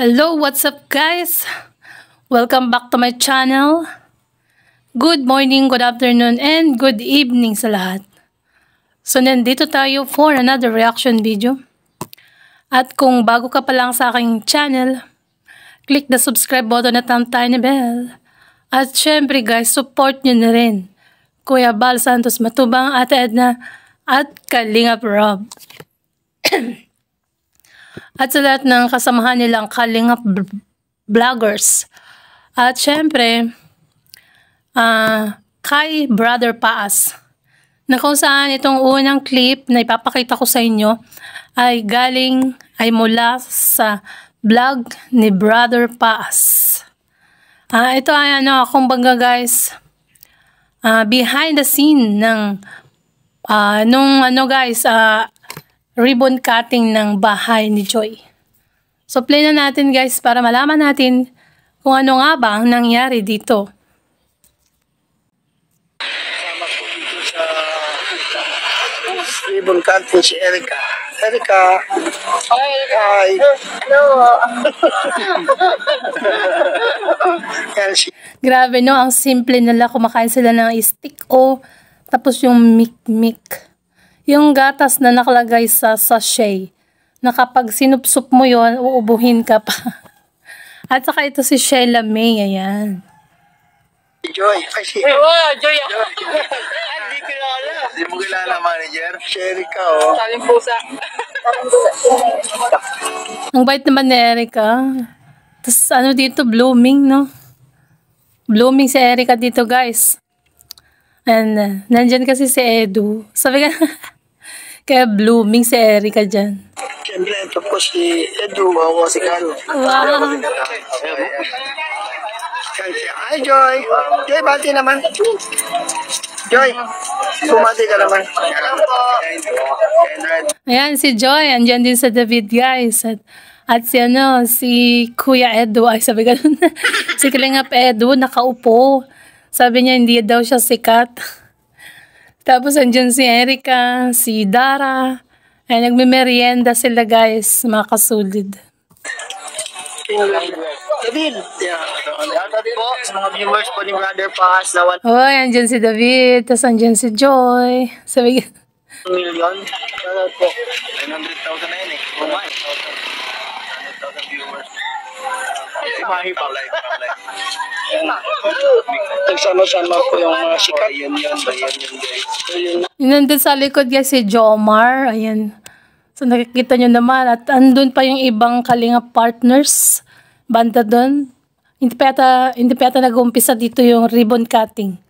Hello, what's up guys? Welcome back to my channel. Good morning, good afternoon, and good evening sa lahat. So, nandito tayo for another reaction video. At kung bago ka pa lang sa aking channel, click the subscribe button at ang tiny bell. At syempre guys, support nyo na rin Kuya Bal Santos Matubang, Ate Edna, at Kalingap Rob. At sa lahat ng kasamahan nilang Kalingap vloggers. At syempre, kay Brother Paas, na kung saan itong unang clip na ipapakita ko sa inyo ay mula sa vlog ni Brother Paas. Ito ay kumbaga guys, behind the scene ng ribbon cutting ng bahay ni Joy. So play na natin guys para malaman natin kung ano nga ba ang nangyari dito. Kasama ko dito sa ribbon cutting si Erica. Erica. Hi. Hello. Grabe no, ang simple nila, kumakain sila ng stick tapos yung mikmik. Yung gatas na nakalagay sa sachet, na kapag sinupsup mo yon, uubuhin ka pa. At saka ito si Sheila May, ayan. Joy. Ay, si Joy. Hindi kilala. Hindi mo kilala, manager? Si Erica, oh. Saling pusa. Ang bait naman ni Erica. Tapos dito, blooming, no? Blooming si Erica dito, guys. And nandyan kasi si Edu. Sabi ka, kaya blooming si Erica dyan. Siyempre, ito po si Edu, ako si Carlo. Wow. Hi, Joy. Joy, bati naman. Joy, bumati ka naman. Ayan, si Joy. Andyan din sa David, guys. At si Kuya Edu. Ay, sabi ka nun. Si Kalingap Edu, nakaupo. Sabi niya, hindi daw siya sikat. Tapos, andyan si Erica, si Dara. Ay, nagme-merienda sila, guys. Mga kasulid. David. Shoutout po sa mga viewers po ni Brother Paas na 1 Andyan si David. Tapos, andyan si Joy. Sabi ka, million. Shoutout po. 900,000 na yun eh. Oh my. 900,000 viewers. Mahipaw live. Nagsama-sama po yung mga sikat. Yun guys. nandun sa likod guys si Jomar. Ayan. So nakikita nyo naman. At andun pa yung ibang Kalingap partners. Banda dun. Hindi pa yata nag-umpisa dito yung ribbon cutting.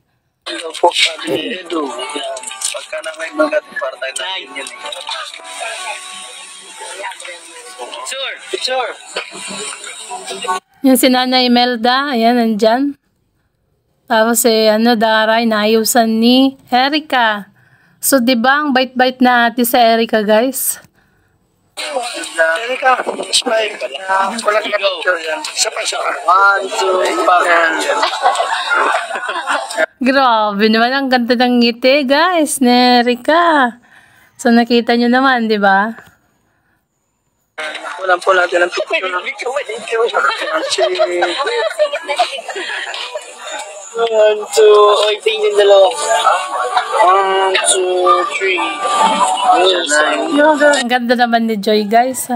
Ito po kami Edu. Pagka na may mga partay natin yun eh. Sure. Yung si Nanay Imelda, ayan, nandyan. Tapos Dara, inaayusan ni Erica. So, diba, ang bait-bait na ate sa Erica, guys? Erica, smile. Wala ka picture yan. Isa pa. 1, 2, bang. Grabe naman, ang ganda ng ngiti, guys, ni Erica. So, nakita nyo naman, diba? Kulang po natin ang picture. One, two, oy, tingin dalawa. 1, 2, 3. Ang ganda naman ni Joy, guys.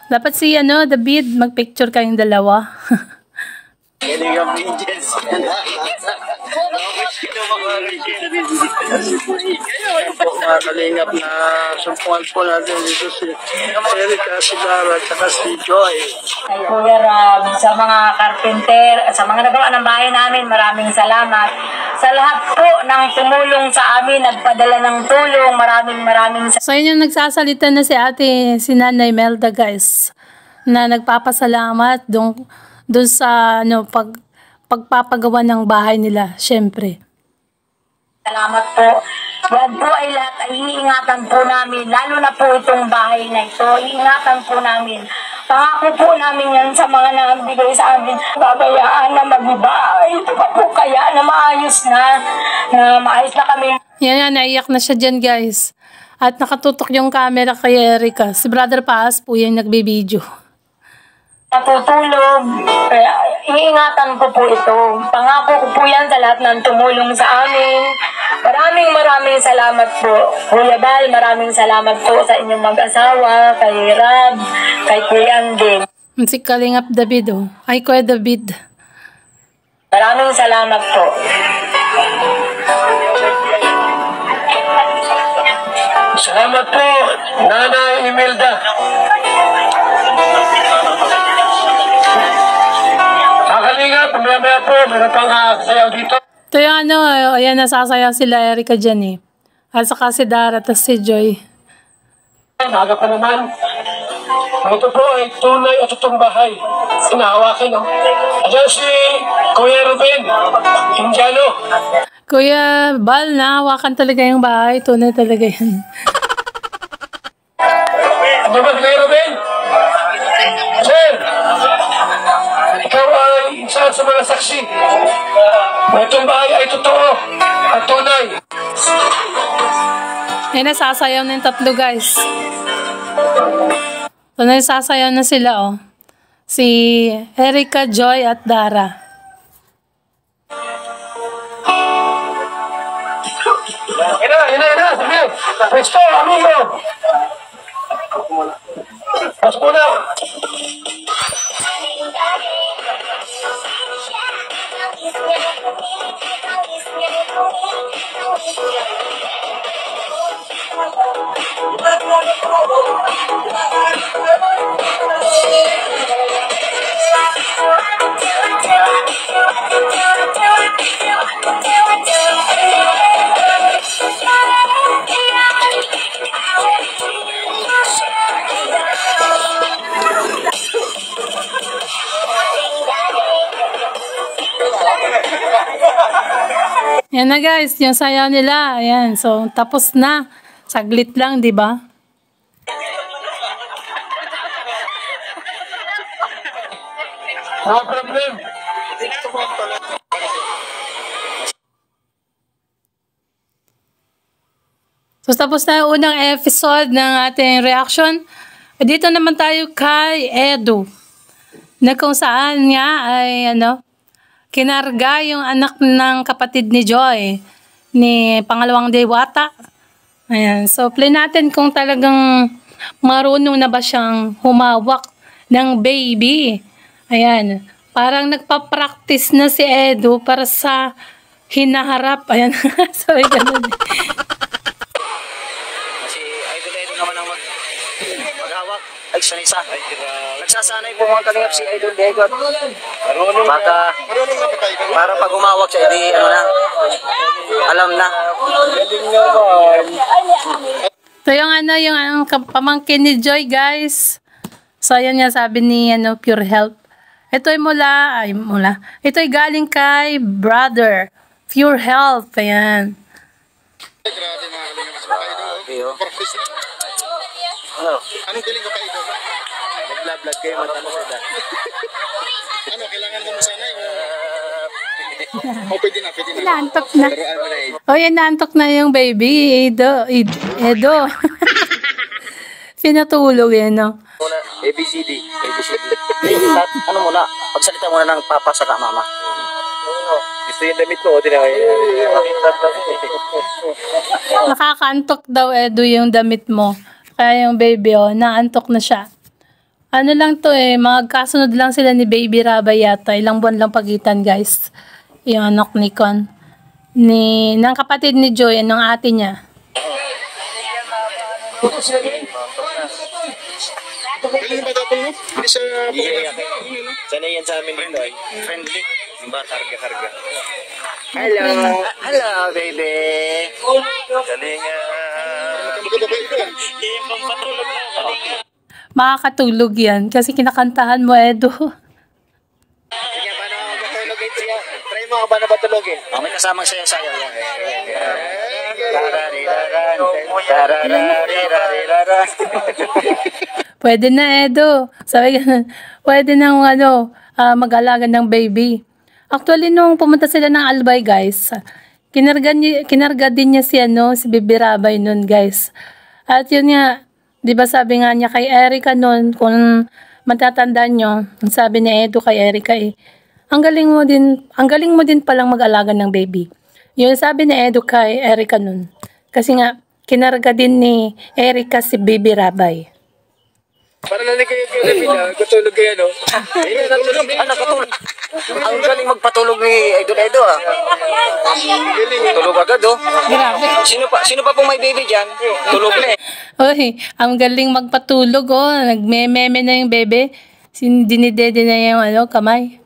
Dapat si David, magpicture kayong dalawa. Galing ang pages. Mga Kalingap na sumpuan po natin dito si Erica, si Dara, at saka si Joy. Kuya Rob, sa mga carpenter, at sa mga nagawa ng bahay namin, maraming salamat. Sa lahat po ng tumulong sa amin, nagpadala ng tulong, maraming salamat. So, yun yung nagsasalita na si Nanay Imelda, guys, na nagpapasalamat doon sa pagpapagawa ng bahay nila, syempre. Salamat po. God po ay lahat ay iingatan po namin, lalo na po itong bahay na ito, iingatan po namin. Pangako po namin yan sa mga nagbigay sa amin. Babayaan na mag-iba. Ito pa po kaya na maayos na kami. Yan, naiyak na siya dyan, guys. At nakatutok yung camera kay Erica. Si Brother Paas po yung nagbibideo. natutulog. Kaya iingatan ko po ito. Pangako ko po yan sa lahat ng tumulong sa amin. Maraming salamat po. Kuya Bal, maraming salamat po sa inyong mag-asawa, kay Rab, kay Kuya Andin. Si Kalingap David, oh. Ay, Kuya David. Maraming salamat po. Salamat po, Nanay Imelda. Kakalingap, mamaya po, meron pang sayaw dito. Ito yung ano, ayan, nasasayaw sila Erica dyan eh. At saka si Dara, at si Joy. Naga pa naman. Ito po ay tunay at totoong bahay. Sinahawakin, no? Ayan si Kuya Ruben, Indiano. Kuya Bal, nahawakan talaga yung bahay. Tunay talaga yan. Ano ba, Kuya Ruben? Sir, ikaw ay isa sa mga saksi. Itong bahay ay totoo at tunay. Ay, nasasayaw na yung tatlo, guys. So, nasasayaw na sila, oh. Si Erica, Joy, at Dara. Ina. Sabi, Presto, amigo. Pasok muna. Yan na, guys, yung sayaw nila. Ayan, so tapos na. Saglit lang, di ba? No problem. So tapos na yung unang episode ng ating reaction. Dito naman tayo kay Edu. Na kung saan niya ay kinarga yung anak ng kapatid ni Joy, ni pangalawang Diwata. Ayan, so play natin kung talagang marunong na ba siyang humawak ng baby. Ayan, parang nagpa-practice na si Edu para sa hinaharap. Ayan, so ganun. Kasi idol naman ang maghawak. Ay, sanisa. Nagsasanay po mga kalingap si Idol Diego. Baka, para pag umawak siya, edi alam na. So yung pamangkin ni Joy, guys. So ayan nga sabi ni Pure Health. Ito ay ito ay galing kay Brother Pure Health. Ayan. Grabe mga kalingap sa Kaido. Anong galing ka Kaido? Nag-vlog kayo matano sa dad. Ano, kailangan mo sana yung... pwede na. Naantok na. Oh, yan, naantok na yung baby. Edo. Pinatulog yan, no? ABCD. Ano muna? Pagsalita muna ng papa sa mama. Gusto yung damit mo, Nakakaantok daw, Edo, yung damit mo. Kaya yung baby, naantok na siya. Ano lang to magkasunod lang sila ni Baby Rabay yata. Ilang buwan lang pagitan, guys. Yung anak ni Con. Ng kapatid ni Joy, ng ate niya. Galing ba dapat no? Hindi sa... Sanay yan sa amin dito ay friendly. Ba, karga. Hello, baby. Galing yung pampatulog na kalinga. Makakatulog yan kasi kinakantahan mo, Edo. Sige, paano matulog siya? Try mo ba na batulogin? May kasamang sayo-sayo yan. Pwede na, Edo. Sabi ganun, pwede na mag-alaga ng baby. Actually, nung pumunta sila ng Albay, guys, kinarga din niya si Baby Rabay nun, guys. At yun nga, di ba sabi nga niya kay Erica nun, kung matatandaan nyo, ang sabi ni Edo kay Erica ang galing mo din palang mag-alaga ng baby. Yun sabi ni Edo kay Erica nun. Kasi nga, kinarga din ni Erica si Baby Rabay. Para nanig kayo kayo, katulog kayo, no? Nakatulog. Ang galing magpatulog ni Idol Edo, ah. Tulog agad, oh. Grabe. Sino pa pong may baby dyan? Tulog na, eh. Oy, ang galing magpatulog, oh. Nagme-meme na yung bebe. Dinidede na yung kamay.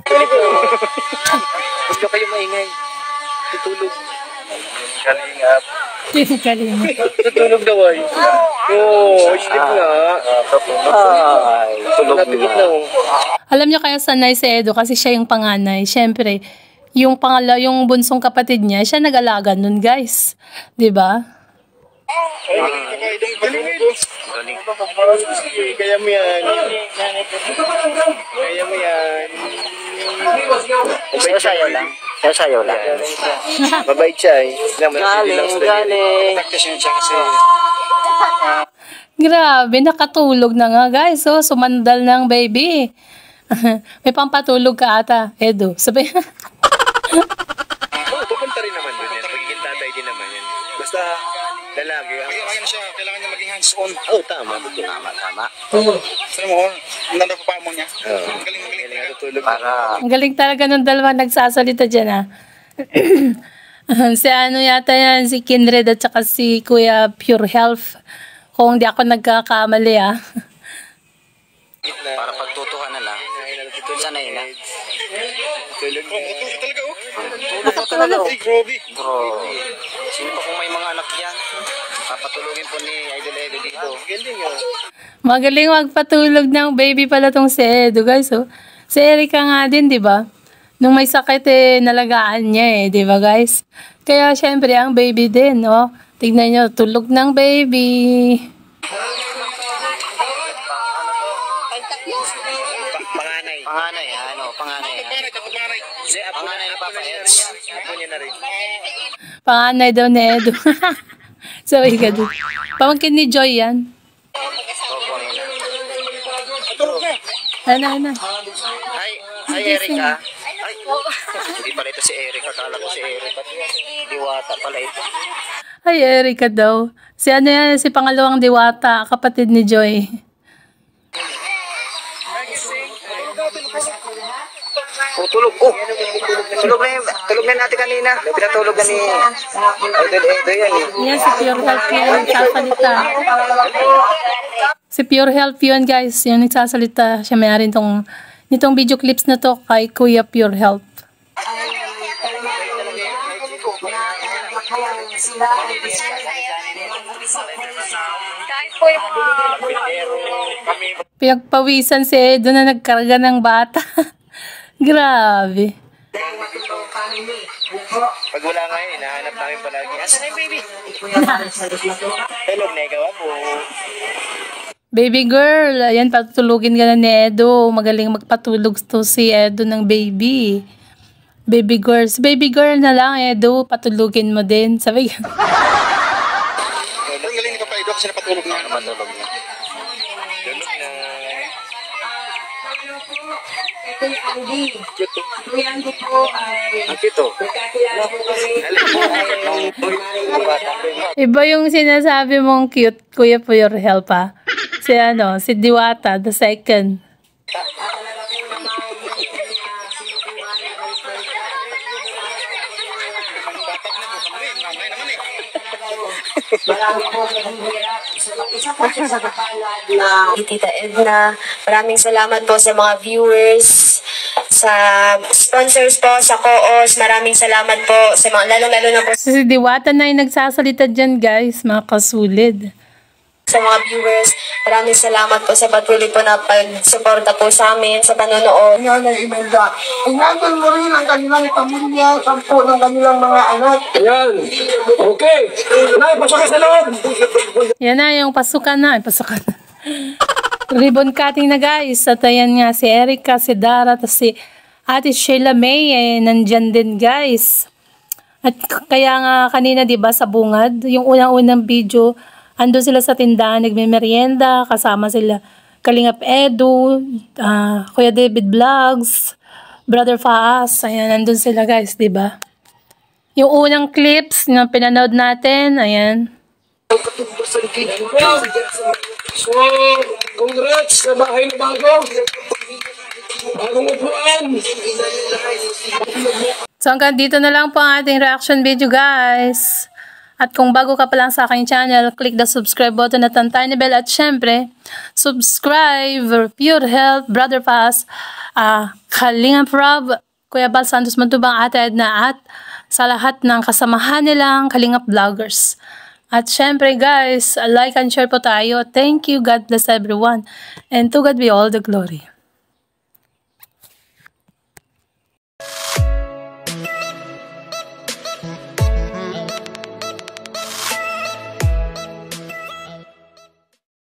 Huwag na kayo maingay. Tutulog. Kalingap. Galing. Tutulog daw ay. Sleep nga. Ay, tulog na. Alam niyo kaya sanay si Edo kasi siya yung panganay. Siyempre, yung bunsong kapatid niya, siya nag-alaga nun, guys. 'Di ba? Galing. Kaya mo yan. Kaya mo yan. Sayaw lang. Sayaw lang. Mabait siya eh. Galing. Grabe, nakatulog na nga, guys. So, sumandal ng baby. May pampatulog ka ata, Edo. Sabi, Pupunta rin naman yun. Pagiging tatay din naman yan. Basta lalaki. Kailangan niya maging hands-on. Tama. Sabi mo, nanapapa mo niya. Galing. Natutulog. Para ang galing talaga ng dalawa nagsasalita dyan, ha. Si yata yan, si Kindred at saka si Kuya Pure Health. Kung di ako nagkakamali, ha. para pagtutuhan na lang. Sanay na. Tulog na. Tulog na talaga. Ay, grabe. Bro, sino pa kung may mga anak yan? Papatulogin po ni Idol Edo dito. Galing yun. Magaling magpatulog ng baby pala tong si Edo, guys, oh. Si Erica nga din, di ba? Nung may sakit, nalagaan niya, di ba, guys? Kaya, syempre, ang baby din, oh. Tignan nyo, tulog ng baby. Panganay. Panganay ni Papa Eds. Apo niya na rin. Panganay daw ni Edo. So, ika doon. Pamangkin ni Joy yan. Ano. Hi, Erica. Ay, hindi pala ito si Erica. Kala ko si Erica. Diwata pala ito. Ay, Erica daw. Si yan, si pangalawang diwata, kapatid ni Joy. Tulog. Tulog na natin kanina. Pinatulog na ni Idol Edo yan, eh. Yan, si Pure Health yun, nagsasalita. Si Pure Health yun, guys. Yung nagsasalita. Siya may rin nitong video clips na to kay Kuya Pure Health. Pinagpawisan si Edo na nagkarga ng bata. Grabe. Pag wala nga yun, hinahanap namin palagi. Asan na yung baby? Tulog na ikaw po. Baby girl, ayan, patulugin ka na ni Edo. Magaling magpatulog to si Edo ng baby. Baby girl. Si baby girl na lang, Edo, patulugin mo din. Sabi ka. Ang galing ni Papa Edo kasi napatulog na. Patulog na. Tulog na. Andy po ay Ang pito. kakilala po kami. Iba yung sinasabi mong cute, Kuya Pure Health, ha? Si Diwata, the second. Marami po naghihirap. Isa po siya sa kapalad na Tita Edna. Maraming salamat po sa mga viewers, sa sponsors po, sa co-os. Maraming salamat po sa mga lalong-lalo na po Si Diwata na yung nagsasalita dyan, guys, mga kasulid. sa mga viewers. Maraming salamat po sa patuloy po na pag-suporta po sa amin sa panonood. Yan ay Imelda. Ingatan mo rin ang kanilang pamilya, sampu ng kanilang mga anak. Yan. Okay. Nay, pasok ka sa loob. Yan na, yung pasukan na. Pasukan na. Ribbon cutting na, guys. At ayan nga, si Erica, si Dara, at si Ate Sheila May, nandyan din, guys. At kaya nga kanina, diba, sa bungad, yung unang-unang video, ando sila sa tindahan, nagme-merienda, kasama sila Kalingap Edu, Kuya David Vlogs, Brother Faas. Ayan, nandun sila guys, diba? Yung unang clips na pinanood natin, ayan. So, congrats sa bahay na bago. Bagong upuan. So hanggang dito na lang po ang ating reaction video guys. At kung bago ka pa lang sa aking channel, click the subscribe button at ang tiny bell. At syempre, subscribe, Pure Health, Brother Paz, Kalingap Rob, Kuya Bal Santos Matubang, Ate Edna, at sa lahat ng kasamahan nilang Kalingap Vloggers. At syempre guys, like and share po tayo. Thank you, God bless everyone. And to God be all the glory.